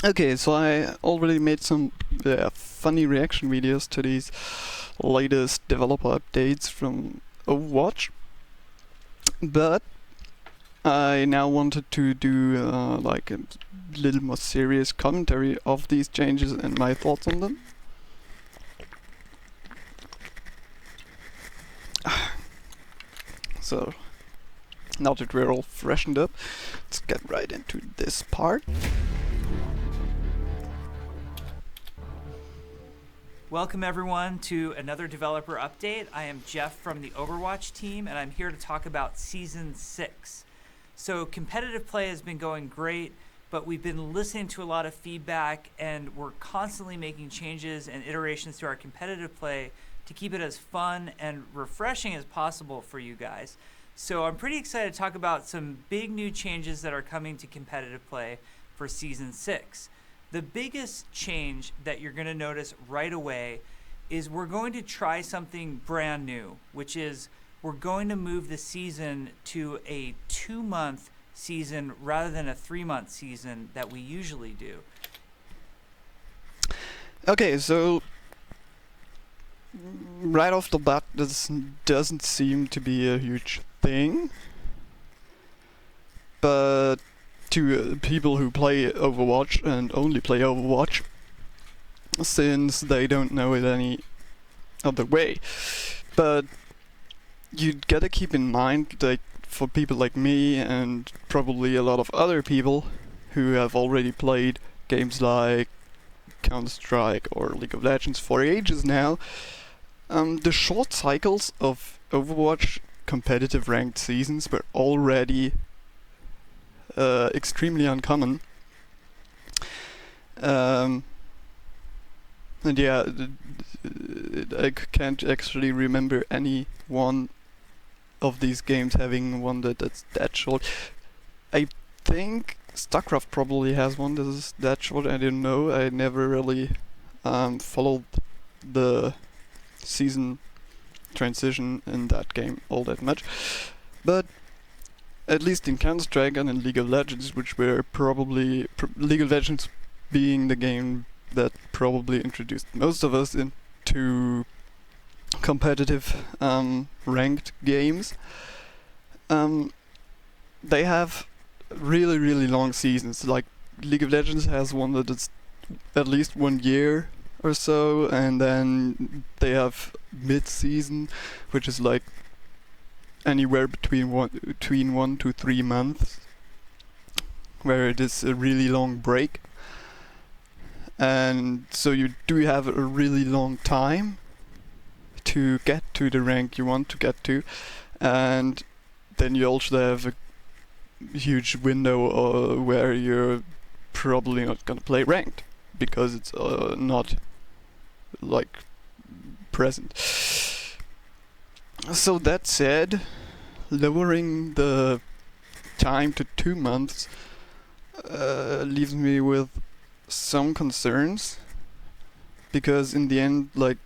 Okay, so I already made some funny reaction videos to these latest developer updates from Overwatch, but I now wanted to do like a little more serious commentary of these changes and my thoughts on them. So, now that we're all freshened up, let's get right into this part. Welcome everyone to another developer update. I am Jeff from the Overwatch team, and I'm here to talk about Season 6. So competitive play has been going great, but we've been listening to a lot of feedback, and we're constantly making changes and iterations to our competitive play to keep it as fun and refreshing as possible for you guys. So I'm pretty excited to talk about some big new changes that are coming to competitive play for Season 6. The biggest change that you're going to notice right away is we're going to try something brand new, which is we're going to move the season to a 2-month season rather than a 3-month season that we usually do. Okay, so right off the bat, this doesn't seem to be a huge thing, but to people who play Overwatch and only play Overwatch, since they don't know it any other way. But you gotta keep in mind that for people like me and probably a lot of other people who have already played games like Counter-Strike or League of Legends for ages now, the short cycles of Overwatch competitive ranked seasons were already extremely uncommon. And yeah, I can't actually remember any one of these games having one that's that short. I think StarCraft probably has one that is that short. I don't know. I never really followed the season transition in that game all that much. But at least in Counter-Strike and in League of Legends, which were probably League of Legends being the game that probably introduced most of us into competitive ranked games, they have really long seasons. Like League of Legends has one that is at least 1 year or so, and then they have mid-season, which is like anywhere between 1 to 3 months, where it is a really long break. And so you do have a really long time to get to the rank you want to get to, and then you also have a huge window where you're probably not gonna play ranked because it's not like present. So that said, lowering the time to 2 months leaves me with some concerns, because in the end, like,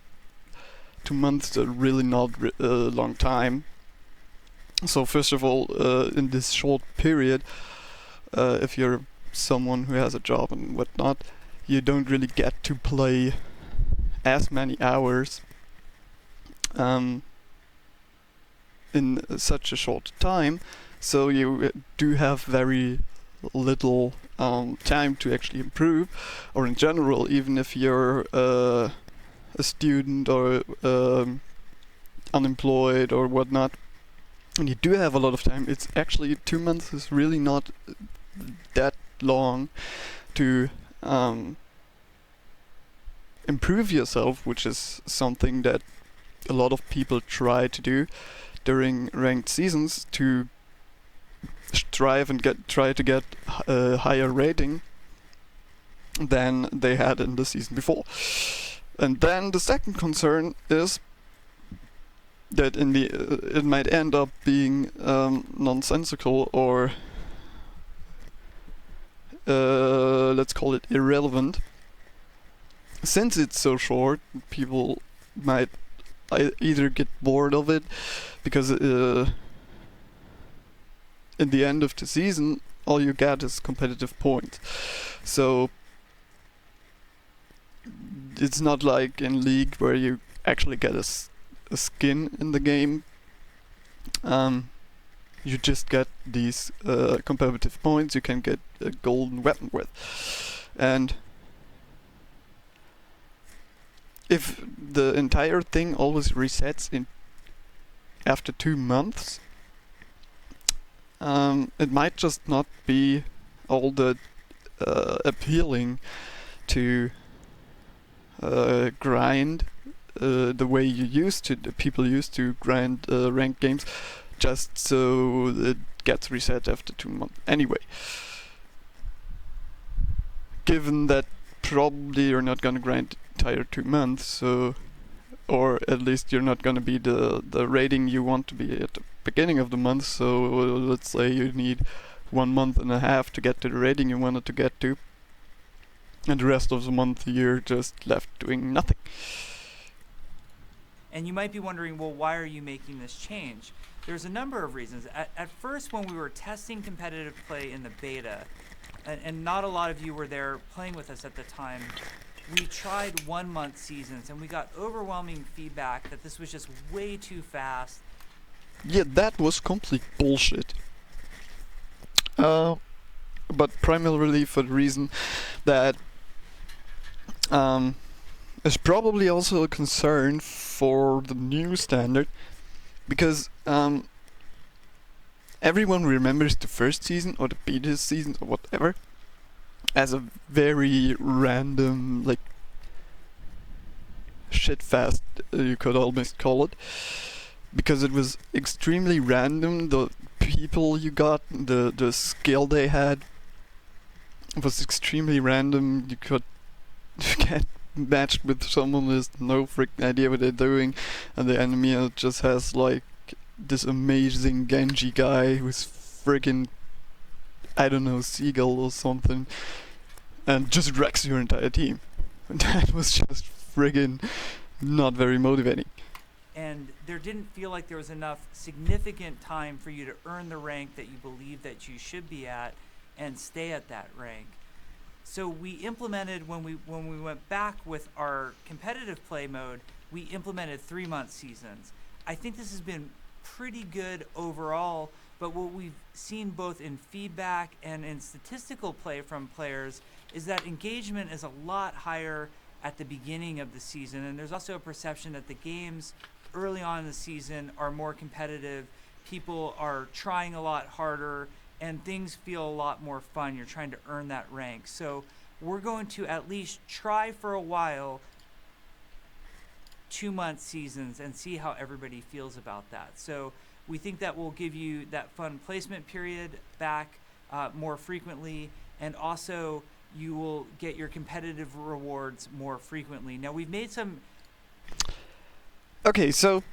2 months are really not a long time. So first of all, in this short period, if you're someone who has a job and whatnot, you don't really get to play as many hours in such a short time, so you do have very little time to actually improve, or in general, even if you're a student or unemployed or whatnot, and you do have a lot of time, it's actually 2 months is really not that long to improve yourself, which is something that a lot of people try to do during ranked seasons, to strive and try to get a higher rating than they had in the season before. And then the second concern is that it might end up being nonsensical, or let's call it irrelevant. Since it's so short, people might either get bored of it, because in the end of the season all you get is competitive points. So it's not like in League where you actually get a skin in the game. You just get these competitive points you can get a golden weapon with. And if the entire thing always resets in after 2 months, it might just not be all that appealing to grind the way the people used to grind ranked games, just so it gets reset after 2 months. Anyway, given that probably you're not gonna grind the entire 2 months, so, or at least you're not gonna be the rating you want to be at the beginning of the month, so let's say you need 1.5 months to get to the rating you wanted to get to, and the rest of the month you're just left doing nothing. And you might be wondering, well, why are you making this change? There's a number of reasons. At first, when we were testing competitive play in the beta, and not a lot of you were there playing with us at the time, we tried 1 month seasons, and we got overwhelming feedback that this was just way too fast. Yeah, that was complete bullshit. But primarily for the reason that it's probably also a concern for the new standard, because everyone remembers the first season or the beta season or whatever as a very random, like, shit fast, you could almost call it, because it was extremely random. The people you got, the skill they had was extremely random. You could get matched with someone who has no freaking idea what they're doing, and the enemy just has like this amazing Genji guy who's freaking, I don't know, Seagull or something, and just wrecks your entire team. And that was just friggin' not very motivating. And there didn't feel like there was enough significant time for you to earn the rank that you believe that you should be at and stay at that rank. So we implemented, when we went back with our competitive play mode, we implemented 3-month seasons. I think this has been pretty good overall, but what we've seen both in feedback and in statistical play from players is that engagement is a lot higher at the beginning of the season, and there's also a perception that the games early on in the season are more competitive, people are trying a lot harder, and things feel a lot more fun. You're trying to earn that rank. So we're going to at least try for a while 2-month seasons and see how everybody feels about that. So we think that will give you that fun placement period back more frequently, and also you will get your competitive rewards more frequently. Now we've made some... Okay, so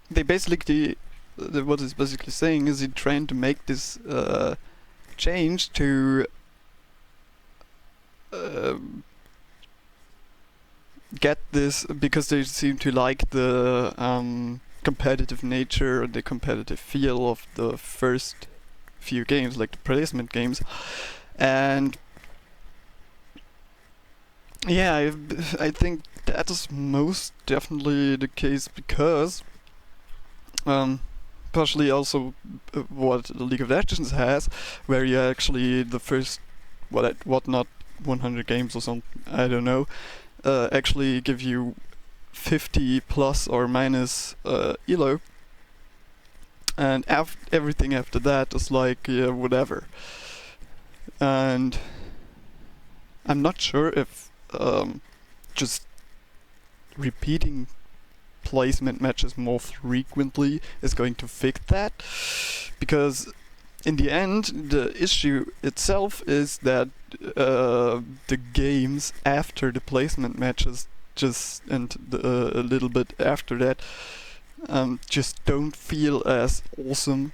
they basically, what it's basically saying is they're trying to make this change to get this, because they seem to like the competitive nature or the competitive feel of the first few games, like the placement games. And yeah, I think that is most definitely the case, because partially also what the League of Legends has, where you actually the first what not 100 games or something, I don't know, actually give you 50 plus or minus elo, and everything after that is like whatever. And I'm not sure if just repeating placement matches more frequently is going to fix that, because in the end the issue itself is that the games after the placement matches a little bit after that just don't feel as awesome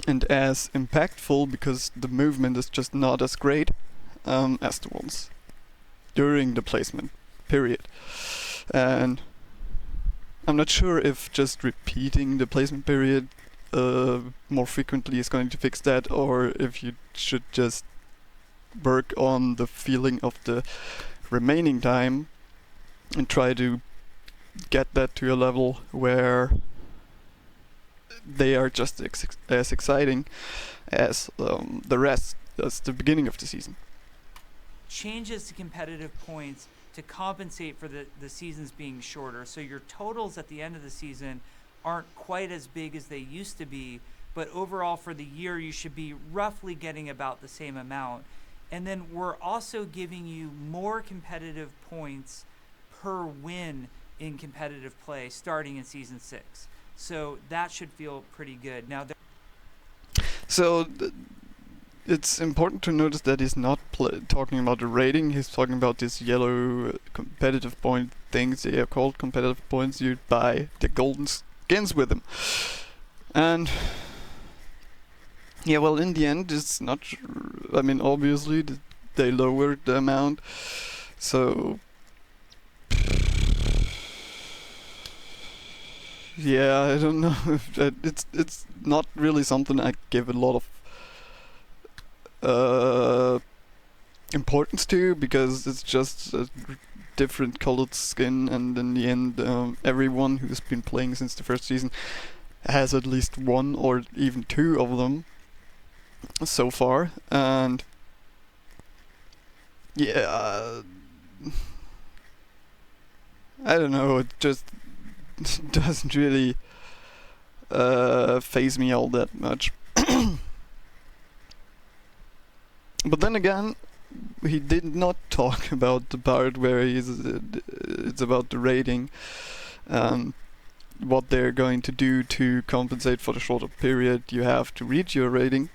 and as impactful, because the movement is just not as great as the ones during the placement period. And I'm not sure if just repeating the placement period more frequently is going to fix that, or if you should just work on the feeling of the remaining time and try to get that to a level where they are just as exciting as the rest, as the beginning of the season. Changes to competitive points to compensate for the seasons being shorter. So your totals at the end of the season aren't quite as big as they used to be, but overall for the year you should be roughly getting about the same amount. And then we're also giving you more competitive points per win in competitive play starting in Season 6. So that should feel pretty good. Now, So it's important to notice that he's not talking about the rating, he's talking about these yellow competitive point things. They are called competitive points. You buy the golden skins with them. And yeah, well, in the end, it's not. I mean, obviously, they lowered the amount, so yeah, I don't know if it's not really something I give a lot of importance to, because it's just a different colored skin, and in the end, everyone who's been playing since the first season has at least one or even two of them so far, and yeah, I don't know, it just doesn't really phase me all that much. But then again, he did not talk about the part where it's about the rating, what they're going to do to compensate for the shorter period you have to reach your rating.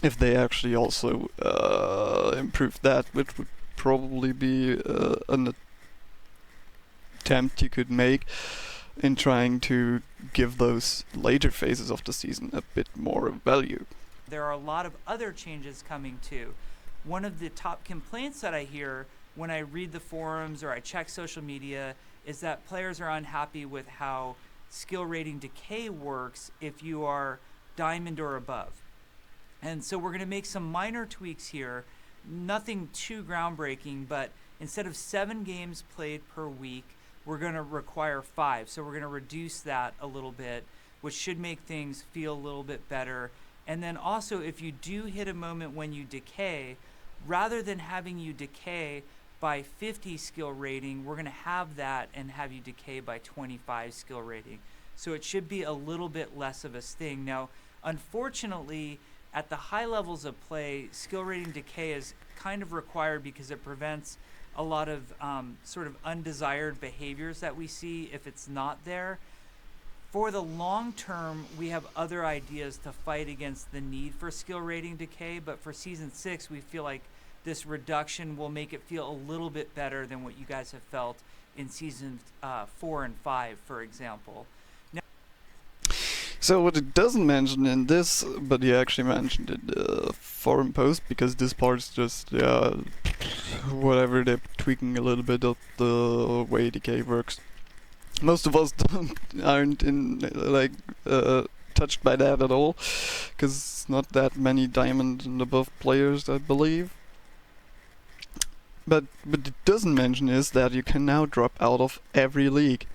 If they actually also improve that, which would probably be an attempt you could make in trying to give those later phases of the season a bit more value. there are a lot of other changes coming too. One of the top complaints that I hear when I read the forums or I check social media is that players are unhappy with how skill rating decay works if you are diamond or above. And so we're going to make some minor tweaks here, nothing too groundbreaking, but instead of 7 games played per week, we're going to require 5. So we're going to reduce that a little bit, which should make things feel a little bit better. And then also, if you do hit a moment when you decay, rather than having you decay by 50 skill rating, we're going to have that and have you decay by 25 skill rating. So it should be a little bit less of a sting. Now, unfortunately, at the high levels of play, skill rating decay is kind of required because it prevents a lot of sort of undesired behaviors that we see if it's not there. For the long term, we have other ideas to fight against the need for skill rating decay, but for Season 6, we feel like this reduction will make it feel a little bit better than what you guys have felt in Season 4 and 5, for example. So what it doesn't mention in this, but he actually mentioned it in the forum post, because this part's just, whatever, they're tweaking a little bit of the way Decay works. Most of us aren't touched by that at all, because not that many diamond and above players, I believe. But it doesn't mention is that you can now drop out of every league.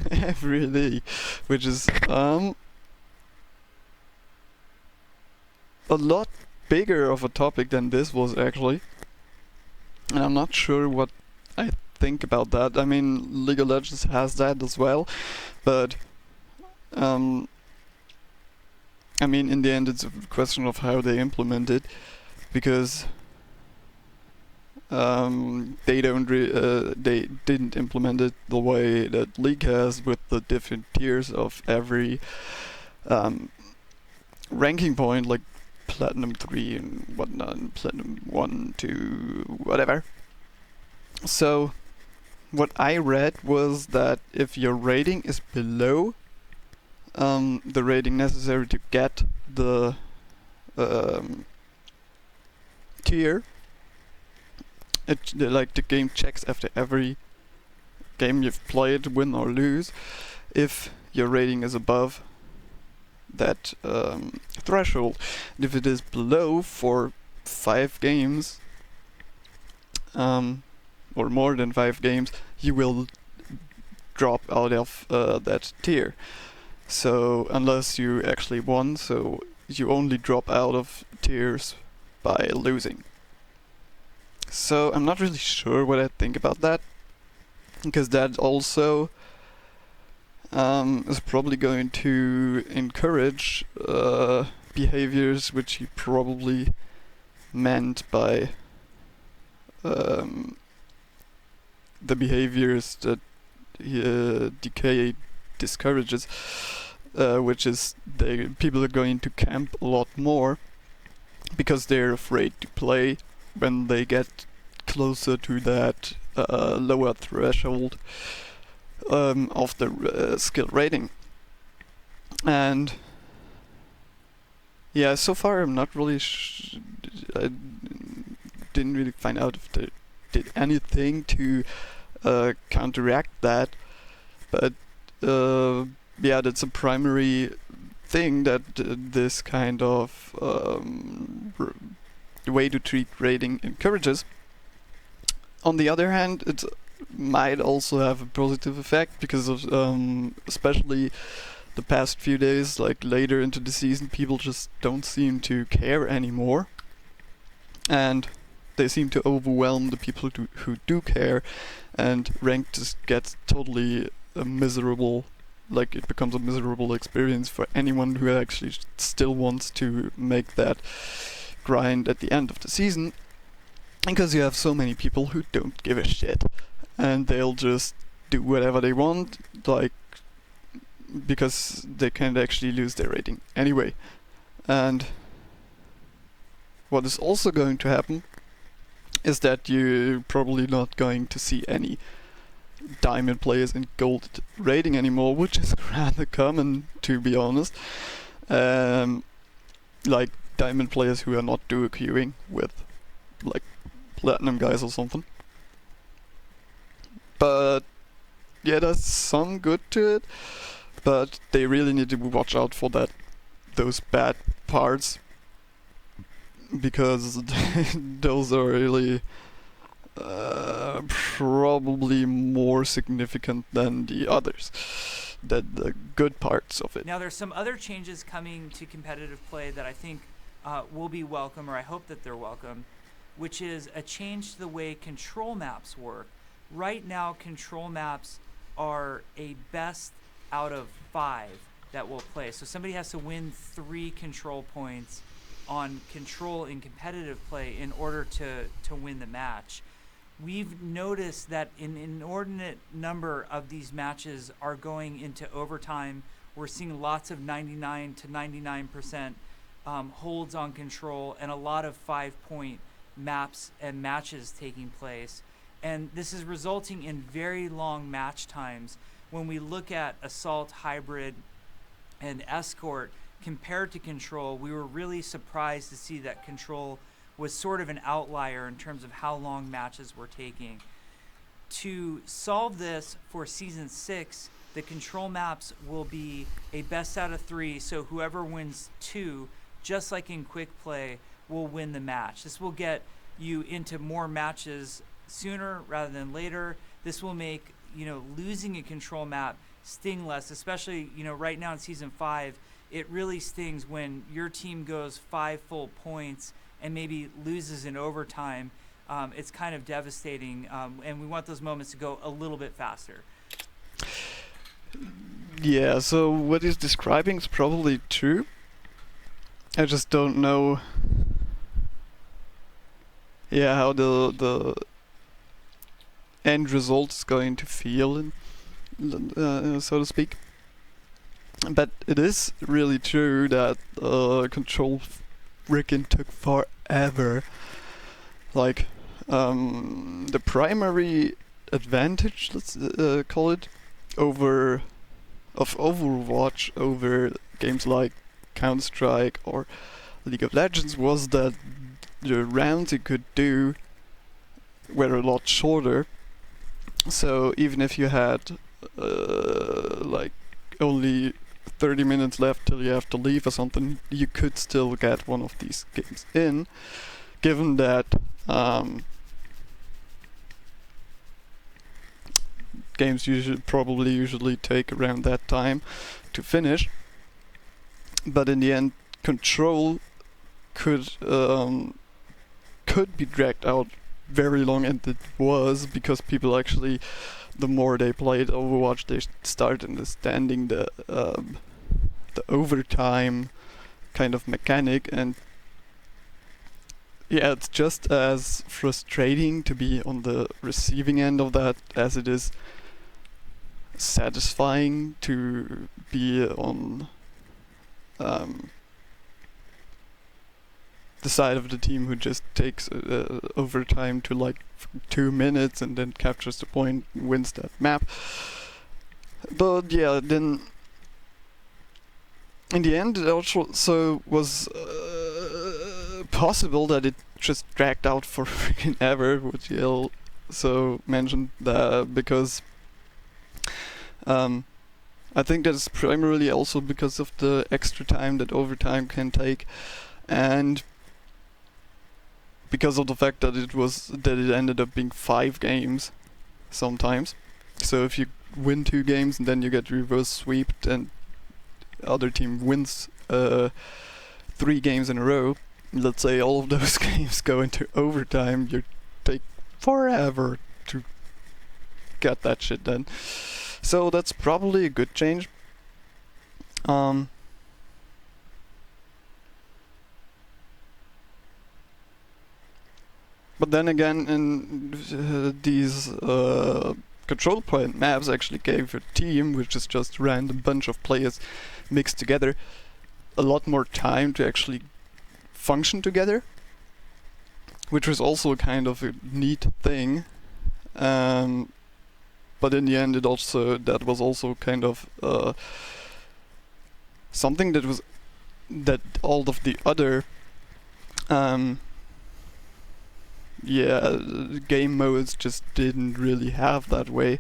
Every league, which is a lot bigger of a topic than this was actually, and I'm not sure what I think about that. I mean, League of Legends has that as well, but I mean, in the end, it's a question of how they implement it, because they didn't implement it the way that League has, with the different tiers of every ranking point, like Platinum 3 and whatnot, and Platinum 1, 2, whatever. So what I read was that if your rating is below the rating necessary to get the tier, like the game checks after every game you've played, win or lose, if your rating is above that threshold. And if it is below for 5 games, or more than 5 games, you will drop out of that tier. So unless you actually won, so you only drop out of tiers by losing. So I'm not really sure what I think about that, because that also is probably going to encourage behaviors which he probably meant by the behaviors that Decay discourages, which is people are going to camp a lot more because they're afraid to play when they get closer to that lower threshold of the skill rating. And yeah, so far I'm not really I didn't really find out if they did anything to counteract that, but yeah, that's a primary thing that this kind of way to treat rating encourages. On the other hand, it might also have a positive effect because of especially the past few days, like later into the season, people just don't seem to care anymore, and they seem to overwhelm the people who do care, and ranked just gets totally miserable. Like, it becomes a miserable experience for anyone who actually still wants to make that grind at the end of the season, because you have so many people who don't give a shit, and they'll just do whatever they want, like, because they can't actually lose their rating anyway. And what is also going to happen is that you're probably not going to see any diamond players in gold rating anymore, which is rather common, to be honest. Like diamond players who are not duo queuing with like platinum guys or something. But yeah, there's some good to it, but they really need to watch out for those bad parts, because those are really probably more significant than the others, than the good parts of it. Now, there's some other changes coming to competitive play that I think will be welcome, or I hope that they're welcome, which is a change to the way control maps work. Right now, control maps are a best out of 5 that will play. So somebody has to win 3 control points on control in competitive play in order to win the match. We've noticed that an inordinate number of these matches are going into overtime. We're seeing lots of 99 to 99% holds on control, and a lot of 5-point maps and matches taking place. And this is resulting in very long match times. When we look at Assault, Hybrid, and Escort compared to Control, we were really surprised to see that Control was sort of an outlier in terms of how long matches were taking. To solve this for Season 6, the control maps will be a best out of 3, so whoever wins 2, just like in Quick Play, will win the match. This will get you into more matches sooner rather than later. This will make, losing a control map sting less, especially, right now in Season 5, it really stings when your team goes 5 full points and maybe loses in overtime. It's kind of devastating, and we want those moments to go a little bit faster. Yeah, so what he's describing is probably true. I just don't know how the end result is going to feel, so to speak. But it is really true that control frickin' took forever. Like, the primary advantage, let's call it, of Overwatch over games like Counter-Strike or League of Legends was that the rounds you could do were a lot shorter. So even if you had like only 30 minutes left till you have to leave or something, you could still get one of these games in, given that games usually take around that time to finish, but in the end, Control could be dragged out very long, and it was, because people actually, the more they played Overwatch, they started understanding the overtime kind of mechanic, and yeah, it's just as frustrating to be on the receiving end of that as it is satisfying to be on the side of the team who just takes overtime to like 2 minutes and then captures the point and wins that map. But yeah, then in the end it also was possible that it just dragged out for freaking ever, which you also mentioned, because I think that's primarily also because of the extra time that overtime can take, and because of the fact that it ended up being 5 games sometimes. So if you win 2 games and then you get reverse sweeped and other team wins 3 games in a row, let's say all of those games go into overtime, you take forever to get that shit done. So that's probably a good change. But then again, in these control point maps actually gave a team, which is just a random bunch of players mixed together, a lot more time to actually function together, which was also kind of a neat thing. But in the end, that was also kind of something that all of the other game modes just didn't really have that way,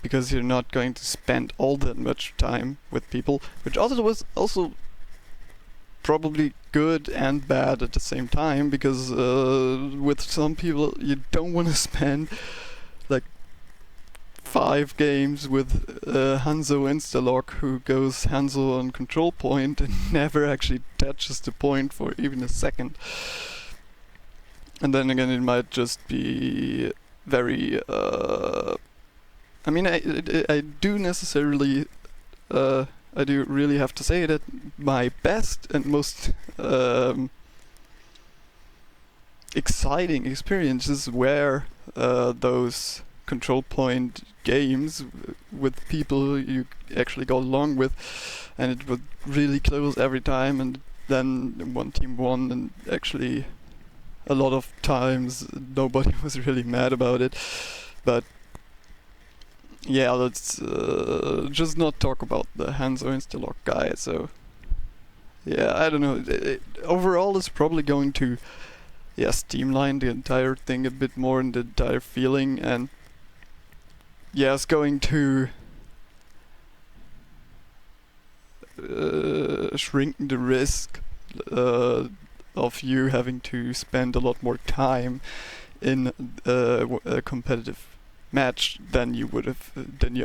because you're not going to spend all that much time with people, which also was also probably good and bad at the same time, because with some people you don't want to spend like 5 games with Hanzo Instalog, who goes Hanzo on control point and never actually touches the point for even a second. And then again, it might just be very I mean, I do necessarily I do really have to say that my best and most exciting experiences were those control point games with people you actually got along with, and it was really close every time, and then one team won, and actually a lot of times nobody was really mad about it. But yeah, let's just not talk about the Hanzo Instalog guy. So yeah, I don't know. Overall, it's probably going to streamline the entire thing a bit more, and the entire feeling, and yeah, it's going to shrink the risk of you having to spend a lot more time in a competitive match than you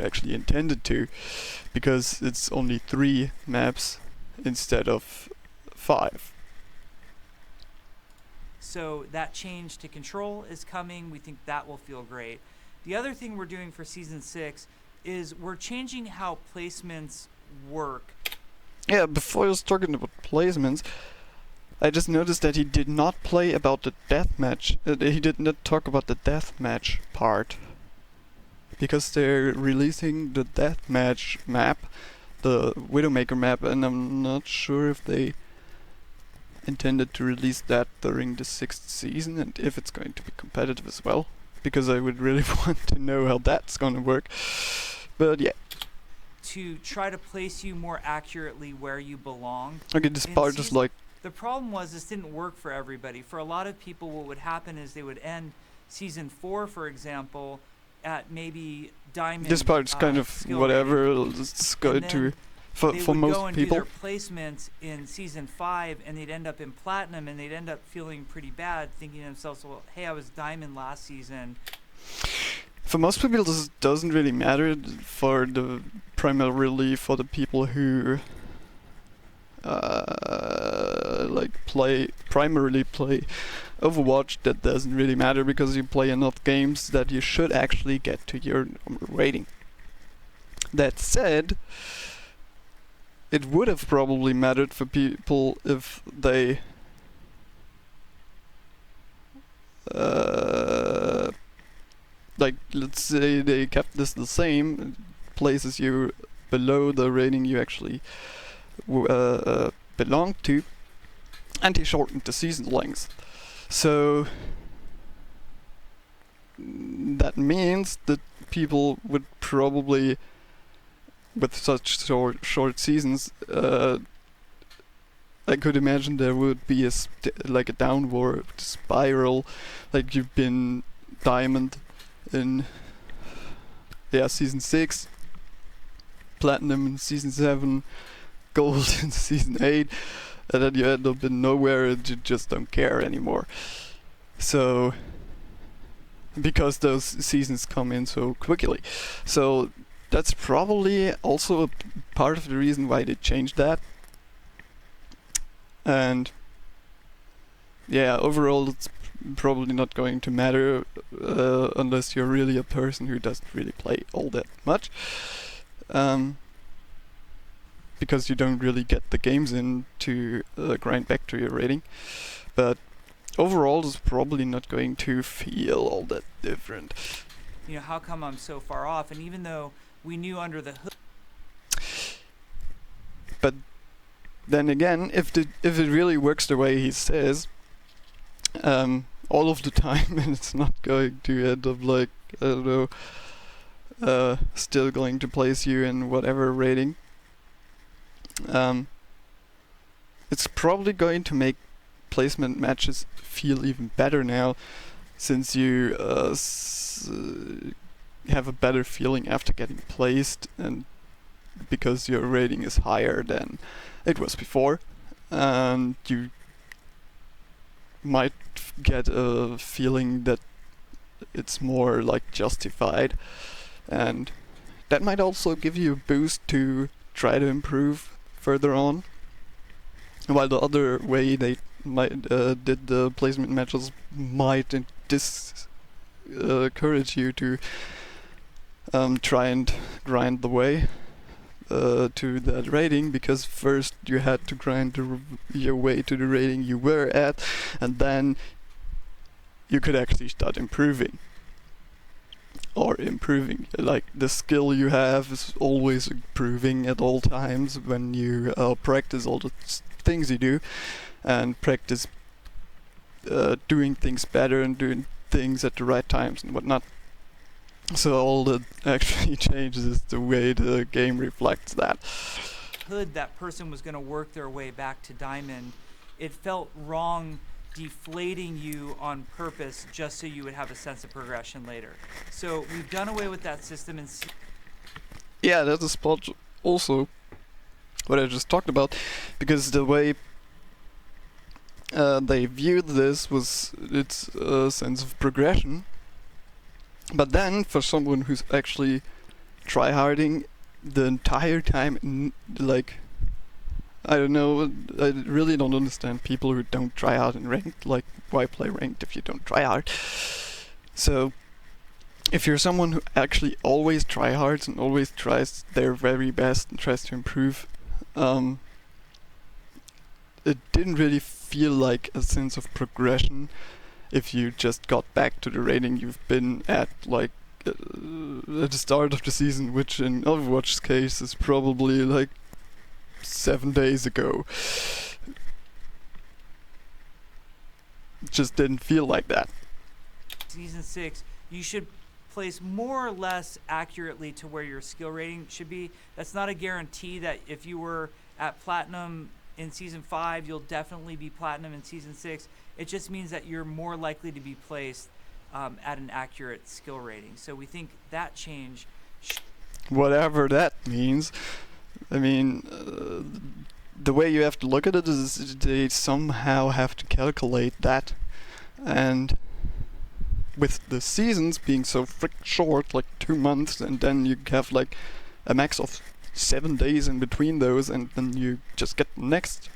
actually intended to, because it's only 3 maps instead of 5. So that change to control is coming. We think that will feel great. The other thing we're doing for Season 6 is we're changing how placements work. Yeah, before I was talking about placements, I just noticed that he did not play about the deathmatch. He did not talk about the deathmatch part, because they're releasing the deathmatch map, the Widowmaker map, and I'm not sure if they intended to release that during the 6th season, and if it's going to be competitive as well, because I would really want to know how that's gonna work. But yeah. To try to place you more accurately where you belong. Okay, this part is like... The problem was this didn't work for everybody. For a lot of people, what would happen is they would end Season 4, for example, at maybe Diamond. This part's kind of whatever. Rating. Let's go to they for would most go and people. do their placements in season 5, and they'd end up in platinum, and they'd end up feeling pretty bad, thinking to themselves, well, hey, I was diamond last season. For most people, this doesn't really matter. Primarily for the people who primarily play Overwatch, that doesn't really matter because you play enough games that you should actually get to your normal rating. That said, it would have probably mattered for people if they let's say they kept this the same, places you below the rating you actually belong to, and he shortened the season length. So that means that people would probably, with such short seasons, I could imagine there would be a downward spiral, like you've been diamond in season 6, platinum in season 7, gold in season 8, and then you end up in nowhere and you just don't care anymore. So, because those seasons come in so quickly. So that's probably also a part of the reason why they changed that. And yeah, overall it's probably not going to matter unless you're really a person who doesn't really play all that much. Because you don't really get the games in to grind back to your rating. But overall, it's probably not going to feel all that different. You know, how come I'm so far off? And even though we knew under the hood... But then again, if it really works the way he says, all of the time, and it's not going to end up like, I don't know, still going to place you in whatever rating, it's probably going to make placement matches feel even better now, since you have a better feeling after getting placed, and because your rating is higher than it was before, and you might get a feeling that it's more like justified, and that might also give you a boost to try to improve further on. While the other way they might did the placement matches might discourage you to try and grind the way to that rating, because first you had to grind your way to the rating you were at, and then you could actually start improving. Like the skill you have is always improving at all times when you practice all the things you do, and practice doing things better and doing things at the right times and whatnot. So all that actually changes is the way the game reflects that. Hood, that person was going to work their way back to diamond. It felt wrong deflating you on purpose just so you would have a sense of progression later. So we've done away with that system and yeah, that's a spot also what I just talked about, because the way they viewed this was its sense of progression. But then for someone who's actually tryharding the entire time, like, I don't know, I really don't understand people who don't try hard in ranked. Like, why play ranked if you don't try hard? So, if you're someone who actually always tryhards and always tries their very best and tries to improve, it didn't really feel like a sense of progression if you just got back to the rating you've been at, like, at the start of the season, which in Overwatch's case is probably like 7 days ago. It just didn't feel like that. Season 6, you should place more or less accurately to where your skill rating should be. That's not a guarantee that if you were at platinum in season 5, you'll definitely be platinum in season 6. It just means that you're more likely to be placed at an accurate skill rating. So we think that change... Whatever that means. I mean, the way you have to look at it is they somehow have to calculate that, and with the seasons being so frick short, like 2 months, and then you have like a max of 7 days in between those, and then you just get the next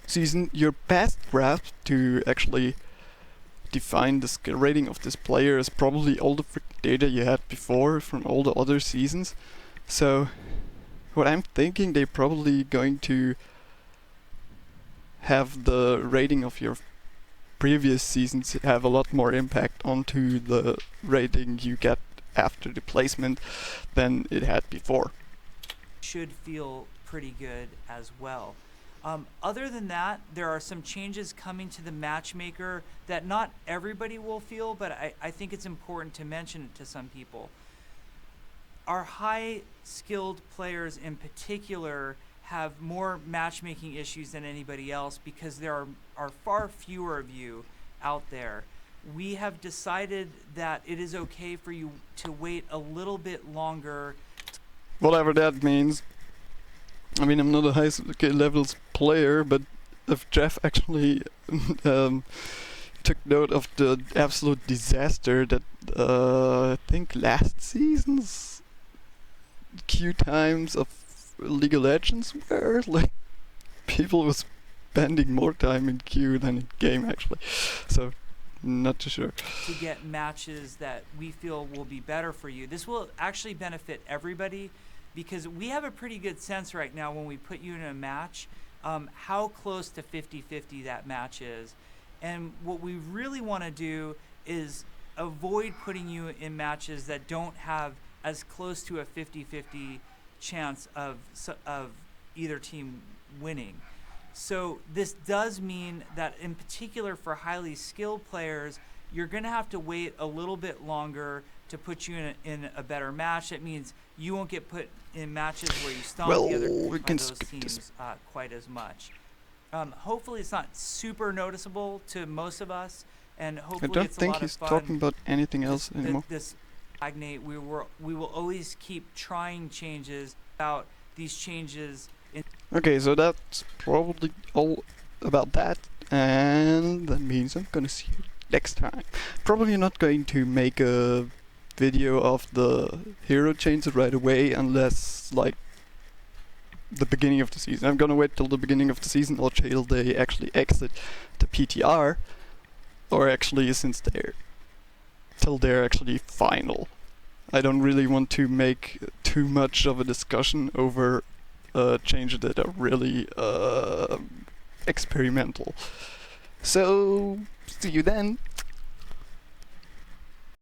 season, your best grasp to actually define the skill rating of this player is probably all the frick data you had before from all the other seasons. So what I'm thinking, they're probably going to have the rating of your previous seasons have a lot more impact onto the rating you get after the placement than it had before. Should feel pretty good as well. Other than that, there are some changes coming to the matchmaker that not everybody will feel, but I think it's important to mention it to some people. Our high skilled players in particular have more matchmaking issues than anybody else because there are far fewer of you out there. We have decided that it is okay for you to wait a little bit longer. Whatever that means. I mean, I'm not a high levels player, but if Jeff actually took note of the absolute disaster that I think last season's queue times of League of Legends were, like, people was spending more time in queue than in game actually. So, not too sure. To get matches that we feel will be better for you. This will actually benefit everybody, because we have a pretty good sense right now when we put you in a match, how close to 50-50 that match is. And what we really want to do is avoid putting you in matches that don't have as close to a 50-50 chance of either team winning. So this does mean that in particular for highly skilled players, you're going to have to wait a little bit longer to put you in a better match. That means you won't get put in matches where you stomp the other those teams quite as much. Hopefully it's not super noticeable to most of us, and hopefully I don't it's a think lot he's of fun. talking about anything else anymore. This stagnate. We will always keep trying changes about these changes. Okay, so that's probably all about that, and that means I'm gonna see you next time. Probably not going to make a video of the hero changes right away unless like the beginning of the season. I'm gonna wait till the beginning of the season or till they actually exit the PTR, or actually till they're actually final. I don't really want to make too much of a discussion over changes that are really experimental. So see you then.